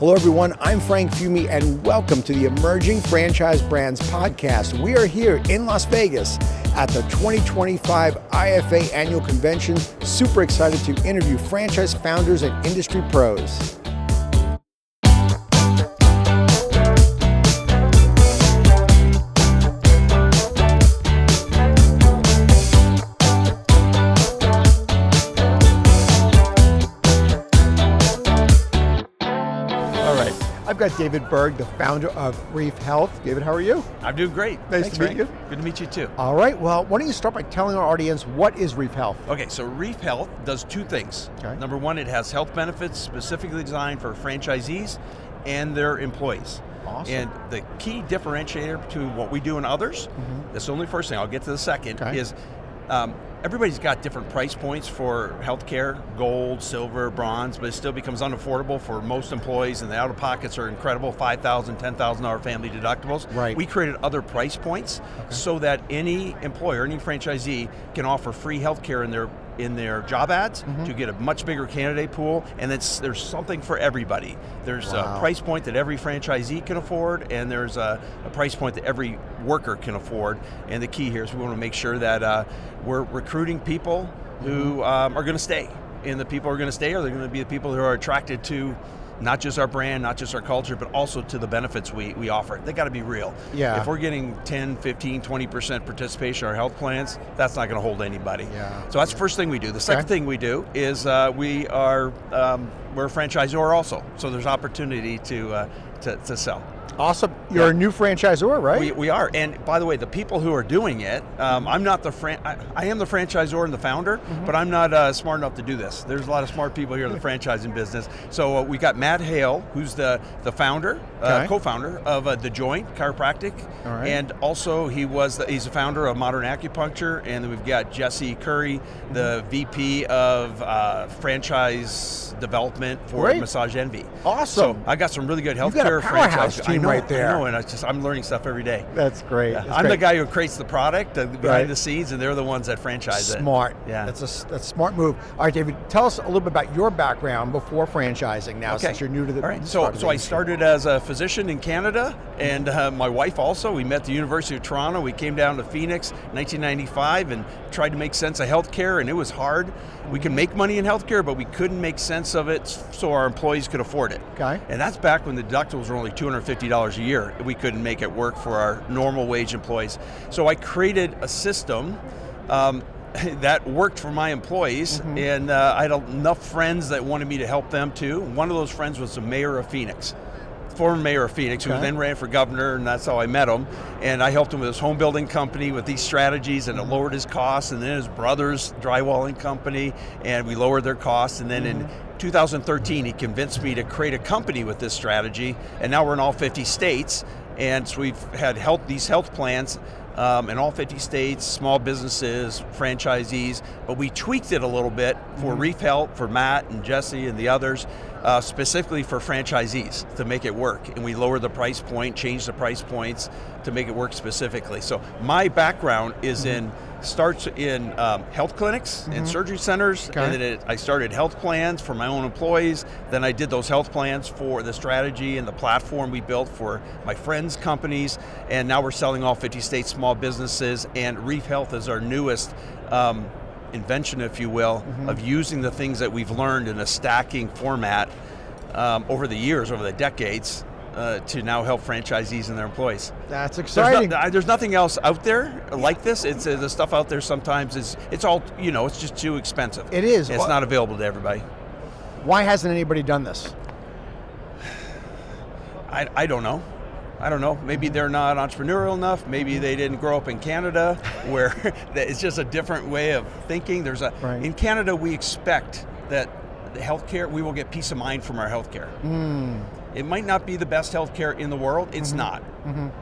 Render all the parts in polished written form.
Hello everyone, I'm Frank Fumi and welcome to the Emerging Franchise Brands Podcast. We are here in Las Vegas at the 2025 IFA Annual Convention. Super excited to interview franchise founders and industry pros. I've got David Berg, the founder of Reef Health. David, how are you? I'm doing great. Nice Thanks, to meet you. Good to meet you too. All right, well, why don't you start by telling our audience what is Reef Health? Okay, so Reef Health does two things. Okay. Number one, it has health benefits specifically designed for franchisees and their employees. Awesome. And the key differentiator between what we do and others, that's the only first thing, I'll get to the second, is everybody's got different price points for healthcare, gold, silver, bronze, but it still becomes unaffordable for most employees, and the out-of-pockets are incredible, $5,000, $10,000 family deductibles. Right. We created other price points so that any employer, any franchisee can offer free healthcare in their job ads to get a much bigger candidate pool, and there's something for everybody. There's a price point that every franchisee can afford, and there's a price point that every worker can afford, and the key here is we want to make sure that we're recruiting people who are going to stay, and the people who are going to stay are going to be the people who are attracted to not just our brand, not just our culture, but also to the benefits we offer. They got to be real. Yeah. If we're getting 10, 15, 20% participation in our health plans, that's not going to hold anybody. Yeah. So that's the first thing we do. The second thing we do is we're a franchisor also. So there's opportunity to sell. Awesome. You're a new franchisor, right? We are, and by the way, the people who are doing it, I'm not I am the franchisor and the founder, but I'm not smart enough to do this. There's a lot of smart people here in the franchising business. So we got Matt Hale, who's the founder, co-founder of The Joint Chiropractic, and also he's the founder of Modern Acupuncture, and then we've got Jesse Curry, the VP of franchise development for Massage Envy. Awesome. So I got some really good healthcare You've got a powerhouse team right there. I know, and I'm learning stuff every day. That's great. Yeah. That's I'm great. the guy who creates the product behind the scenes, and they're the ones that franchise it. Smart. Yeah. That's a smart move. All right, David, tell us a little bit about your background before franchising now, since you're new to the All right. So I started as a physician in Canada, and my wife also. We met at the University of Toronto. We came down to Phoenix in 1995 and tried to make sense of healthcare, and it was hard. We can make money in healthcare, but we couldn't make sense of it so our employees could afford it. Okay. And that's back when the deductibles were only $250 a year. We couldn't make it work for our normal wage employees. So I created a system that worked for my employees, and I had enough friends that wanted me to help them too. One of those friends was the mayor of Phoenix. Former mayor of Phoenix, who then ran for governor, and that's how I met him. And I helped him with his home building company with these strategies, and it lowered his costs. And then his brother's drywalling company, and we lowered their costs. And then in 2013, he convinced me to create a company with this strategy, and now we're in all 50 states. And so we've had these health plans in all 50 states, small businesses, franchisees, but we tweaked it a little bit for Reef Health, for Matt and Jesse and the others, specifically for franchisees to make it work. And we lowered the price point, changed the price points to make it work specifically. So my background is starts in health clinics and surgery centers, and then I started health plans for my own employees. Then I did those health plans for the strategy and the platform we built for my friends' companies, and now we're selling all 50 states, small businesses, and Reef Health is our newest invention, if you will, of using the things that we've learned in a stacking format over the years, over the decades, to now help franchisees and their employees. That's exciting. There's nothing else out there like this. It's the stuff out there sometimes it's all, it's just too expensive. It is. It's not available to everybody. Why hasn't anybody done this? I don't know. Maybe they're not entrepreneurial enough. Maybe they didn't grow up in Canada, where it's just a different way of thinking. In Canada, we expect that the healthcare, we will get peace of mind from our healthcare. It might not be the best healthcare in the world. It's not.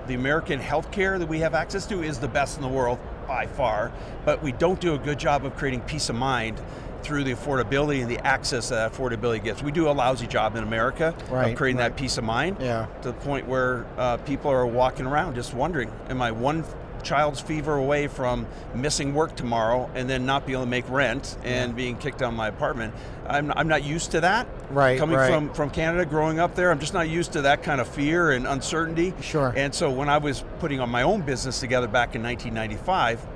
The American healthcare that we have access to is the best in the world by far, but we don't do a good job of creating peace of mind through the affordability and the access that affordability gets. We do a lousy job in America of creating that peace of mind to the point where people are walking around just wondering, am I one child's fever away from missing work tomorrow and then not be able to make rent and being kicked out of my apartment. I'm not used to that. Right. Coming from Canada, growing up there, I'm just not used to that kind of fear and uncertainty. Sure. And so when I was putting on my own business together back in 1995,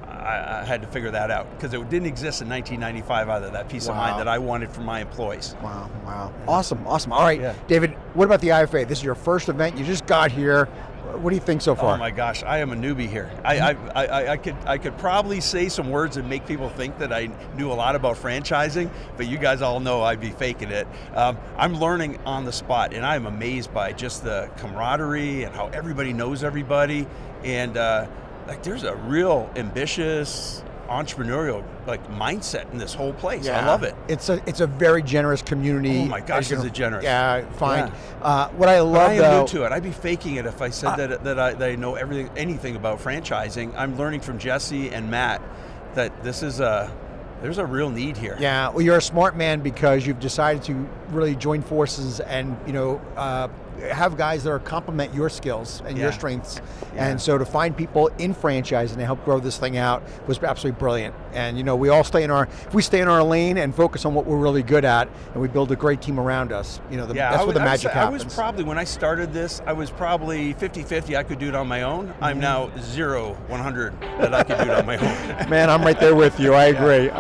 I had to figure that out because it didn't exist in 1995 either, that peace of mind that I wanted for my employees. Wow. Awesome. All right, David, what about the IFA? This is your first event. You just got here. What do you think so far? Oh my gosh, I am a newbie here. I could probably say some words and make people think that I knew a lot about franchising, but you guys all know I'd be faking it. I'm learning on the spot, and I'm amazed by just the camaraderie and how everybody knows everybody, and there's a real ambitious, entrepreneurial mindset in this whole place. I love it. It's a very generous community. Oh my gosh, is it generous? Yeah, fine. What I love, but I am new to it. I'd be faking it if I said that I know anything about franchising. I'm learning from Jesse and Matt that there's a real need here. Yeah, well, you're a smart man because you've decided to really join forces and have guys that are complement your skills and your strengths. And so to find people in franchising to help grow this thing out was absolutely brilliant. And we all if we stay in our lane and focus on what we're really good at, and we build a great team around us, that's where the magic happens. I was probably, when I started this, I was probably 50-50. I could do it on my own. I'm now 0-100 that I could do it on my own. Man, I'm right there with you. I agree.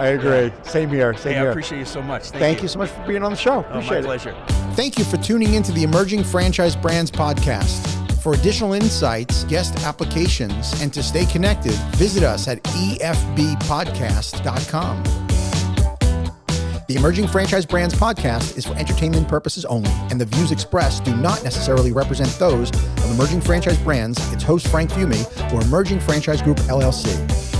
Same here. I appreciate you so much. Thank you so much for being on the show. Appreciate my pleasure. Thank you for tuning into the Emerging Franchise Brands podcast. For additional insights, guest applications, and to stay connected, visit us at efbpodcast.com. The Emerging Franchise Brands podcast is for entertainment purposes only, and the views expressed do not necessarily represent those of Emerging Franchise Brands, its host Frank Fumey, or Emerging Franchise Group LLC.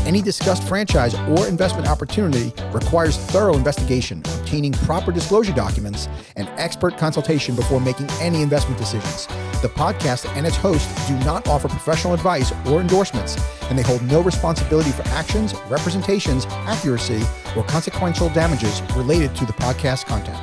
Any discussed franchise or investment opportunity requires thorough investigation, obtaining proper disclosure documents, and expert consultation before making any investment decisions. The podcast and its host do not offer professional advice or endorsements, and they hold no responsibility for actions, representations, accuracy, or consequential damages related to the podcast content.